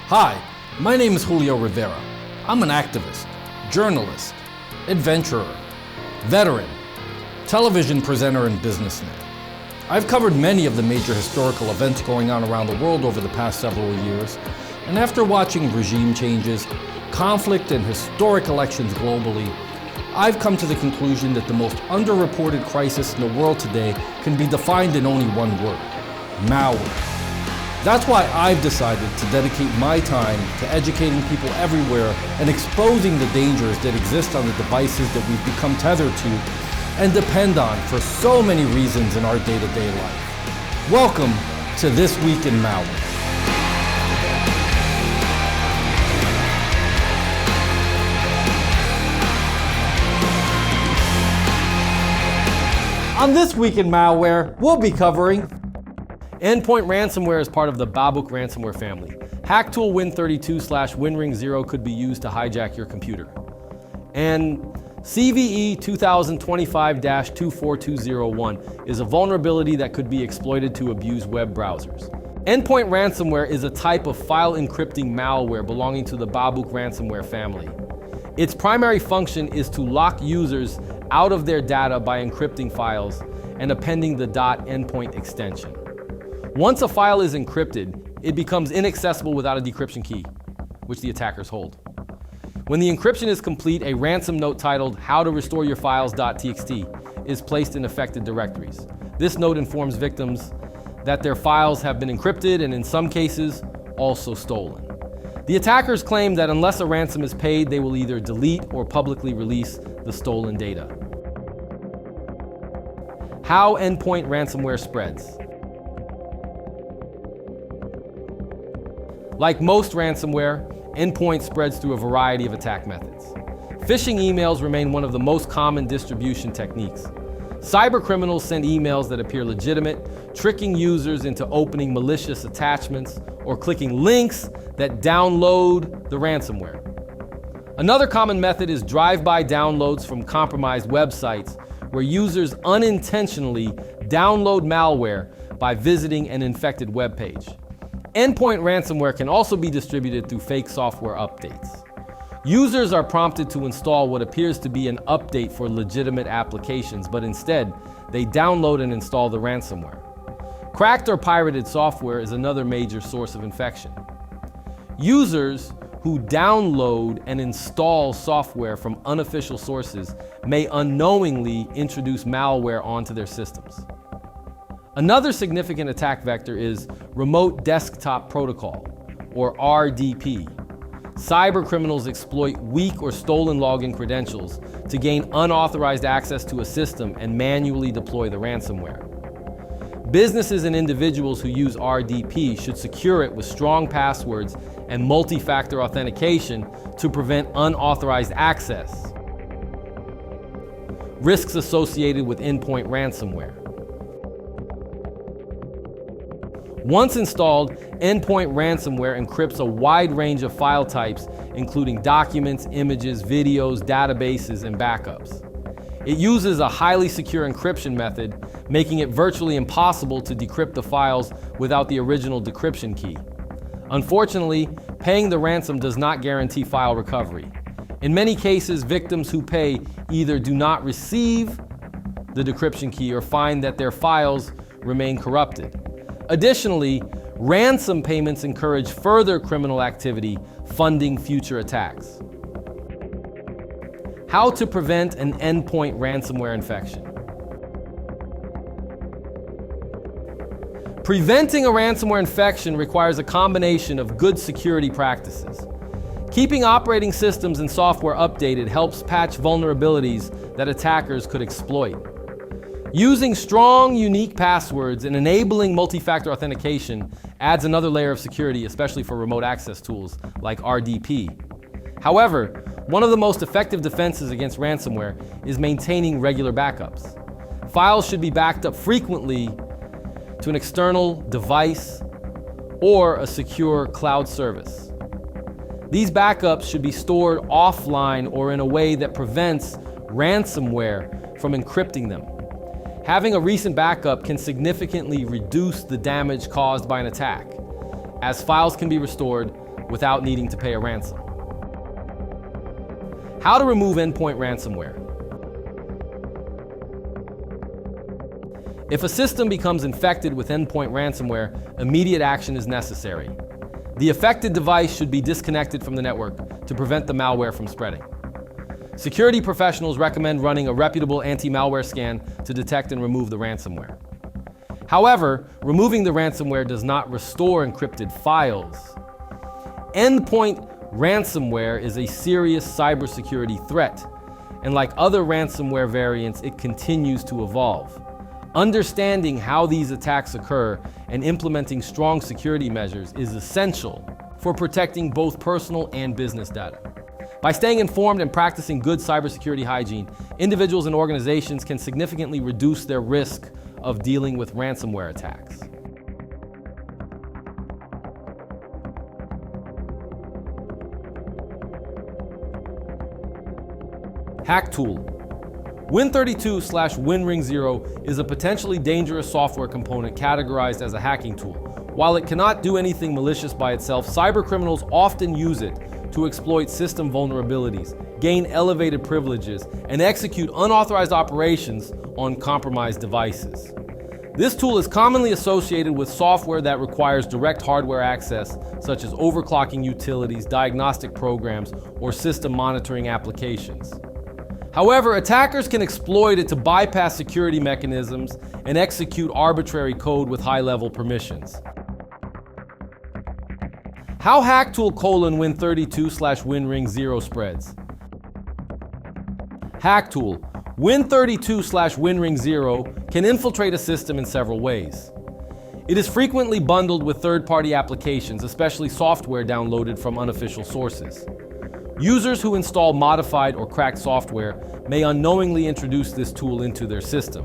Hi, my name is Julio Rivera. I'm an activist, journalist, adventurer, veteran, television presenter, and businessman. I've covered many of the major historical events going on around the world over the past several years, and after watching regime changes, conflict, and historic elections globally, I've come to the conclusion that the most underreported crisis in the world today can be defined in only one word: malware. That's why I've decided to dedicate my time to educating people everywhere and exposing the dangers that exist on the devices that we've become tethered to and depend on for so many reasons in our day-to-day life. Welcome to This Week in Malware. On This Week in Malware, we'll be covering EndPoint Ransomware is part of the Babuk ransomware family. HackTool Win32/Winring0 could be used to hijack your computer. And CVE-2025-24201 is a vulnerability that could be exploited to abuse web browsers. EndPoint Ransomware is a type of file-encrypting malware belonging to the Babuk ransomware family. Its primary function is to lock users out of their data by encrypting files and appending the .endpoint extension. Once a file is encrypted, it becomes inaccessible without a decryption key, which the attackers hold. When the encryption is complete, a ransom note titled "How to Restore Your Files.txt" is placed in affected directories. This note informs victims that their files have been encrypted and in some cases, also stolen. The attackers claim that unless a ransom is paid, they will either delete or publicly release the stolen data. How EndPoint Ransomware spreads. Like most ransomware, EndPoint spreads through a variety of attack methods. Phishing emails remain one of the most common distribution techniques. Cybercriminals send emails that appear legitimate, tricking users into opening malicious attachments or clicking links that download the ransomware. Another common method is drive-by downloads from compromised websites, where users unintentionally download malware by visiting an infected web page. EndPoint ransomware can also be distributed through fake software updates. Users are prompted to install what appears to be an update for legitimate applications, but instead, they download and install the ransomware. Cracked or pirated software is another major source of infection. Users who download and install software from unofficial sources may unknowingly introduce malware onto their systems. Another significant attack vector is Remote Desktop Protocol, or RDP. Cybercriminals exploit weak or stolen login credentials to gain unauthorized access to a system and manually deploy the ransomware. Businesses and individuals who use RDP should secure it with strong passwords and multi-factor authentication to prevent unauthorized access. Risks associated with EndPoint ransomware. Once installed, EndPoint ransomware encrypts a wide range of file types, including documents, images, videos, databases, and backups. It uses a highly secure encryption method, making it virtually impossible to decrypt the files without the original decryption key. Unfortunately, paying the ransom does not guarantee file recovery. In many cases, victims who pay either do not receive the decryption key or find that their files remain corrupted. Additionally, ransom payments encourage further criminal activity, funding future attacks. How to prevent an EndPoint ransomware infection. Preventing a ransomware infection requires a combination of good security practices. Keeping operating systems and software updated helps patch vulnerabilities that attackers could exploit. Using strong, unique passwords and enabling multi-factor authentication adds another layer of security, especially for remote access tools like RDP. However, one of the most effective defenses against ransomware is maintaining regular backups. Files should be backed up frequently to an external device or a secure cloud service. These backups should be stored offline or in a way that prevents ransomware from encrypting them. Having a recent backup can significantly reduce the damage caused by an attack. as files can be restored without needing to pay a ransom. How to remove endpoint ransomware. If a system becomes infected with endpoint ransomware, immediate action is necessary. The affected device should be disconnected from the network to prevent the malware from spreading. Security professionals recommend running a reputable anti-malware scan to detect and remove the ransomware. However, removing the ransomware does not restore encrypted files. EndPoint Ransomware is a serious cybersecurity threat, and like other ransomware variants, it continues to evolve. Understanding how these attacks occur and implementing strong security measures is essential for protecting both personal and business data. By staying informed and practicing good cybersecurity hygiene, individuals and organizations can significantly reduce their risk of dealing with ransomware attacks. HackTool. Win32/Winring0 is a potentially dangerous software component categorized as a hacking tool. While it cannot do anything malicious by itself, cybercriminals often use it to exploit system vulnerabilities, gain elevated privileges, and execute unauthorized operations on compromised devices. This tool is commonly associated with software that requires direct hardware access, such as overclocking utilities, diagnostic programs, or system monitoring applications. However, attackers can exploit it to bypass security mechanisms and execute arbitrary code with high-level permissions. How HackTool Win32/Winring0 spreads. HackTool Win32/Winring0 can infiltrate a system in several ways. It is frequently bundled with third-party applications, especially software downloaded from unofficial sources. Users who install modified or cracked software may unknowingly introduce this tool into their system.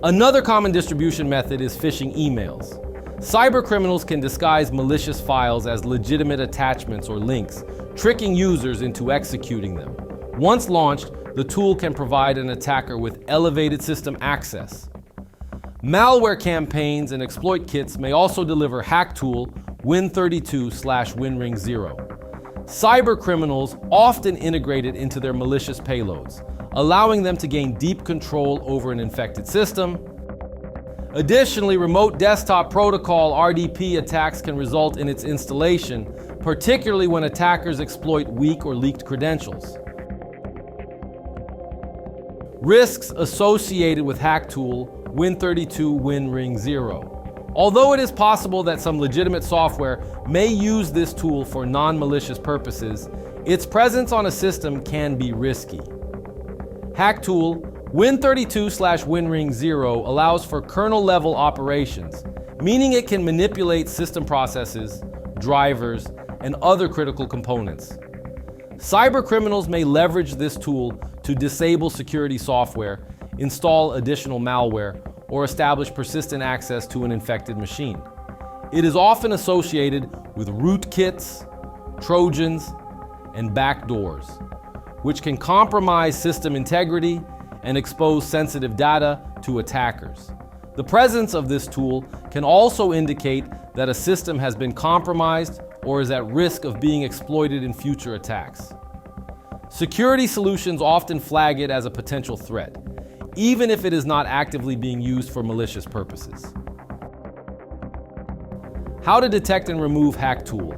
Another common distribution method is phishing emails. Cybercriminals can disguise malicious files as legitimate attachments or links, tricking users into executing them. Once launched, the tool can provide an attacker with elevated system access. Malware campaigns and exploit kits may also deliver HackTool Win32/Winring0. Cybercriminals often integrate it into their malicious payloads, allowing them to gain deep control over an infected system. Additionally, remote desktop protocol (RDP) attacks can result in its installation, particularly when attackers exploit weak or leaked credentials. Risks associated with HackTool Win32/Winring0. Although it is possible that some legitimate software may use this tool for non-malicious purposes, its presence on a system can be risky. HackTool Win32/Winring0 allows for kernel-level operations, meaning it can manipulate system processes, drivers, and other critical components. Cybercriminals may leverage this tool to disable security software, install additional malware, or establish persistent access to an infected machine. It is often associated with rootkits, trojans, and backdoors, which can compromise system integrity and expose sensitive data to attackers. The presence of this tool can also indicate that a system has been compromised or is at risk of being exploited in future attacks. Security solutions often flag it as a potential threat, even if it is not actively being used for malicious purposes. How to detect and remove HackTool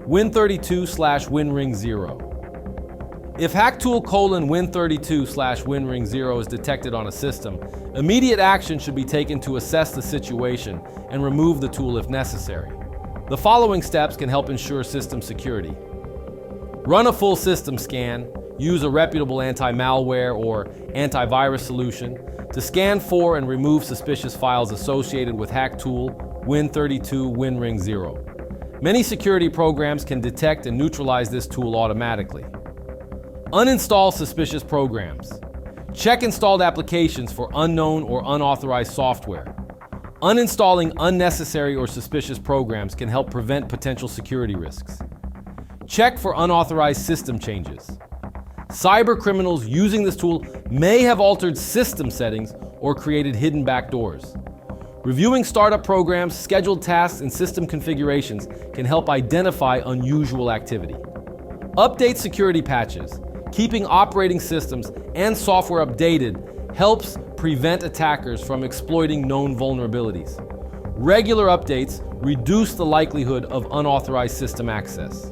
Win32/Winring0. If HackTool Win32/Winring0 is detected on a system, immediate action should be taken to assess the situation and remove the tool if necessary. The following steps can help ensure system security. Run a full system scan. Use a reputable anti-malware or antivirus solution to scan for and remove suspicious files associated with HackTool Win32/Winring0. Many security programs can detect and neutralize this tool automatically. Uninstall suspicious programs. Check installed applications for unknown or unauthorized software. Uninstalling unnecessary or suspicious programs can help prevent potential security risks. Check for unauthorized system changes. Cybercriminals using this tool may have altered system settings or created hidden backdoors. Reviewing startup programs, scheduled tasks, and system configurations can help identify unusual activity. Update security patches. Keeping operating systems and software updated helps prevent attackers from exploiting known vulnerabilities. Regular updates reduce the likelihood of unauthorized system access.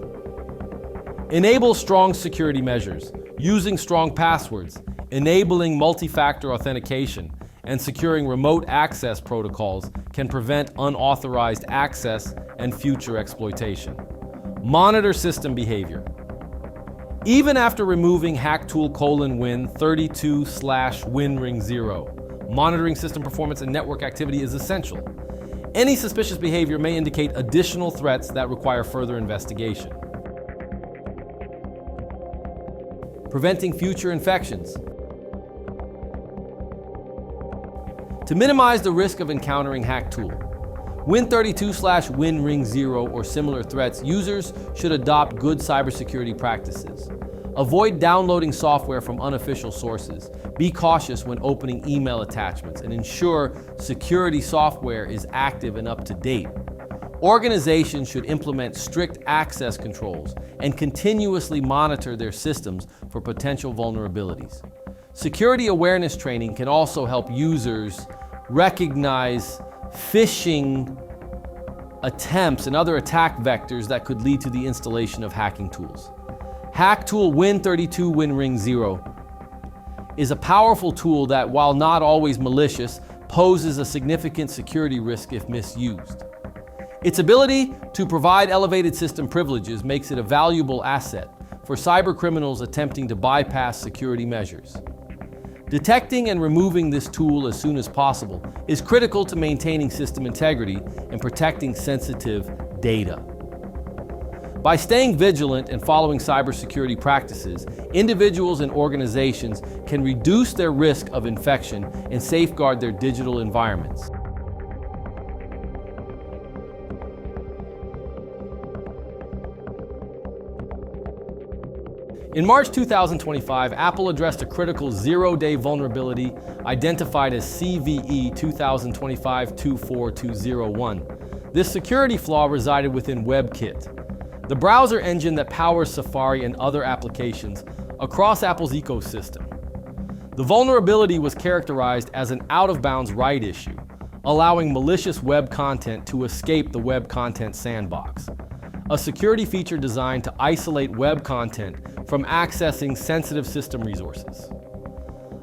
Enable strong security measures. Using strong passwords, enabling multi-factor authentication, and securing remote access protocols can prevent unauthorized access and future exploitation. Monitor system behavior. Even after removing HackTool Win32/Winring0, monitoring system performance and network activity is essential. Any suspicious behavior may indicate additional threats that require further investigation. Preventing future infections. To minimize the risk of encountering HackTool, Win32/Winring0 or similar threats, users should adopt good cybersecurity practices. Avoid downloading software from unofficial sources. Be cautious when opening email attachments and ensure security software is active and up to date. Organizations should implement strict access controls and continuously monitor their systems for potential vulnerabilities. Security awareness training can also help users recognize phishing attempts and other attack vectors that could lead to the installation of hacking tools. HackTool Win32 Winring0 is a powerful tool that, while not always malicious, poses a significant security risk if misused. Its ability to provide elevated system privileges makes it a valuable asset for cybercriminals attempting to bypass security measures. Detecting and removing this tool as soon as possible is critical to maintaining system integrity and protecting sensitive data. By staying vigilant and following cybersecurity practices, individuals and organizations can reduce their risk of infection and safeguard their digital environments. In March 2025, Apple addressed a critical zero-day vulnerability identified as CVE-2025-24201. This security flaw resided within WebKit, the browser engine that powers Safari and other applications across Apple's ecosystem. The vulnerability was characterized as an out-of-bounds write issue, allowing malicious web content to escape the web content sandbox, a security feature designed to isolate web content from accessing sensitive system resources.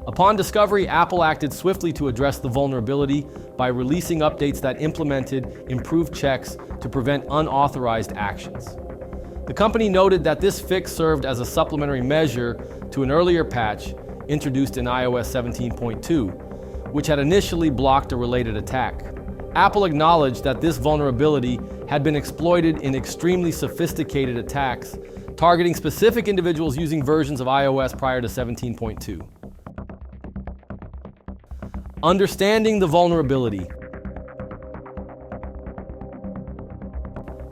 Upon discovery, Apple acted swiftly to address the vulnerability by releasing updates that implemented improved checks to prevent unauthorized actions. The company noted that this fix served as a supplementary measure to an earlier patch introduced in iOS 17.2, which had initially blocked a related attack. Apple acknowledged that this vulnerability had been exploited in extremely sophisticated attacks, targeting specific individuals using versions of iOS prior to 17.2. Understanding the vulnerability.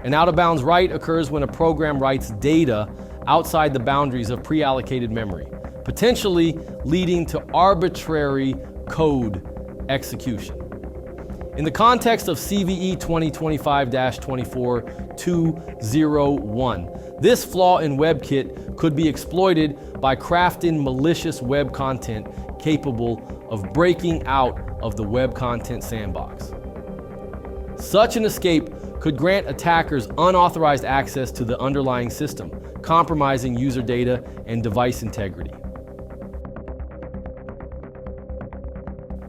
An out-of-bounds write occurs when a program writes data outside the boundaries of pre-allocated memory, potentially leading to arbitrary code execution. In the context of CVE-2025-24201, this flaw in WebKit could be exploited by crafting malicious web content capable of breaking out of the web content sandbox. Such an escape could grant attackers unauthorized access to the underlying system, compromising user data and device integrity.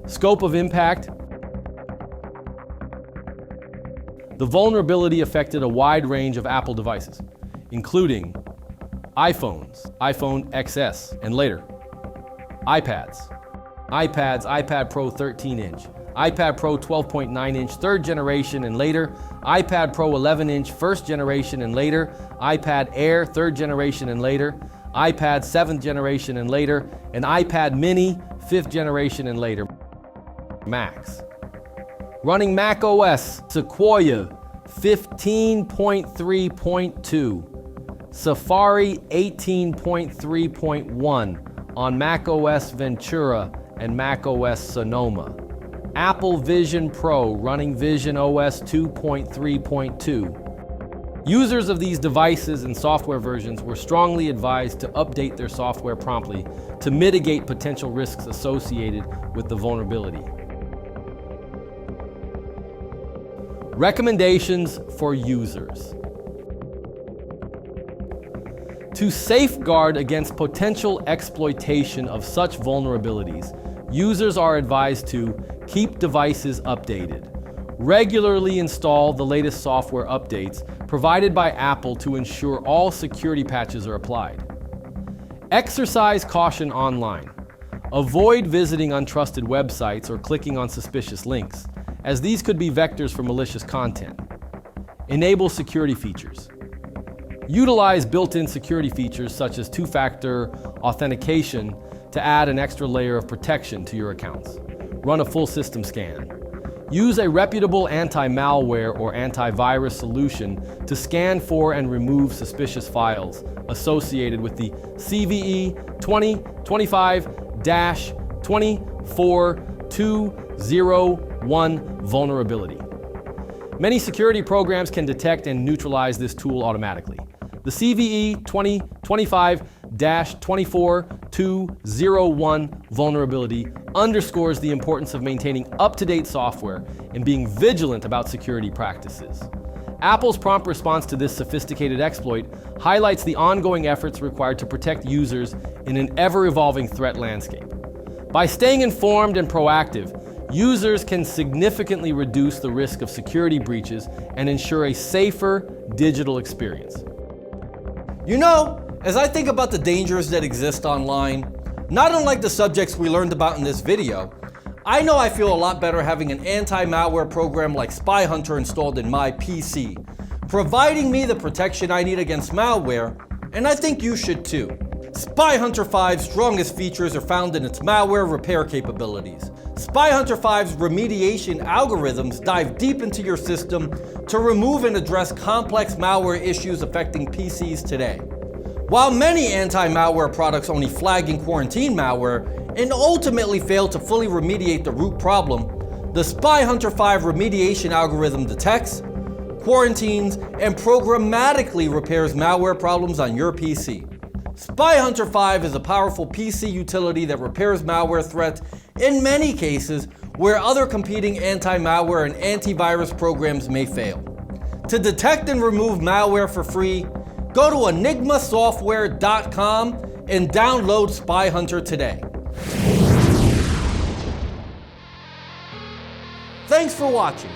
Scope of impact. The vulnerability affected a wide range of Apple devices, including iPhones, iPhone XS and later, iPads, iPad Pro 13-inch, iPad Pro 12.9-inch 3rd generation and later, iPad Pro 11-inch 1st generation and later, iPad Air 3rd generation and later, iPad 7th generation and later, and iPad Mini 5th generation and later. Macs. Running Mac OS Sequoia 15.3.2, Safari 18.3.1 on Mac OS Ventura and Mac OS Sonoma. Apple Vision Pro running Vision OS 2.3.2. Users of these devices and software versions were strongly advised to update their software promptly to mitigate potential risks associated with the vulnerability. Recommendations for users. To safeguard against potential exploitation of such vulnerabilities, users are advised to keep devices updated. Regularly install the latest software updates provided by Apple to ensure all security patches are applied. Exercise caution online. Avoid visiting untrusted websites or clicking on suspicious links, as these could be vectors for malicious content. Enable security features. Utilize built-in security features such as two-factor authentication to add an extra layer of protection to your accounts. Run a full system scan. Use a reputable anti-malware or antivirus solution to scan for and remove suspicious files associated with the CVE-2025-24201 Vulnerability. Many security programs can detect and neutralize this tool automatically. The CVE-2025-24201 Vulnerability underscores the importance of maintaining up-to-date software and being vigilant about security practices. Apple's prompt response to this sophisticated exploit highlights the ongoing efforts required to protect users in an ever-evolving threat landscape. By staying informed and proactive, users can significantly reduce the risk of security breaches and ensure a safer digital experience. You know, as I think about the dangers that exist online, not unlike the subjects we learned about in this video, I know I feel a lot better having an anti-malware program like Spy Hunter installed in my PC, providing me the protection I need against malware, and I think you should too. Spy Hunter 5's strongest features are found in its malware repair capabilities. Spy Hunter 5's remediation algorithms dive deep into your system to remove and address complex malware issues affecting PCs today. While many anti-malware products only flag and quarantine malware and ultimately fail to fully remediate the root problem, the Spy Hunter 5 remediation algorithm detects, quarantines, and programmatically repairs malware problems on your PC. Spy Hunter 5 is a powerful PC utility that repairs malware threats in many cases where other competing anti-malware and antivirus programs may fail. To detect and remove malware for free, go to enigmasoftware.com and download Spy Hunter today. Thanks for watching.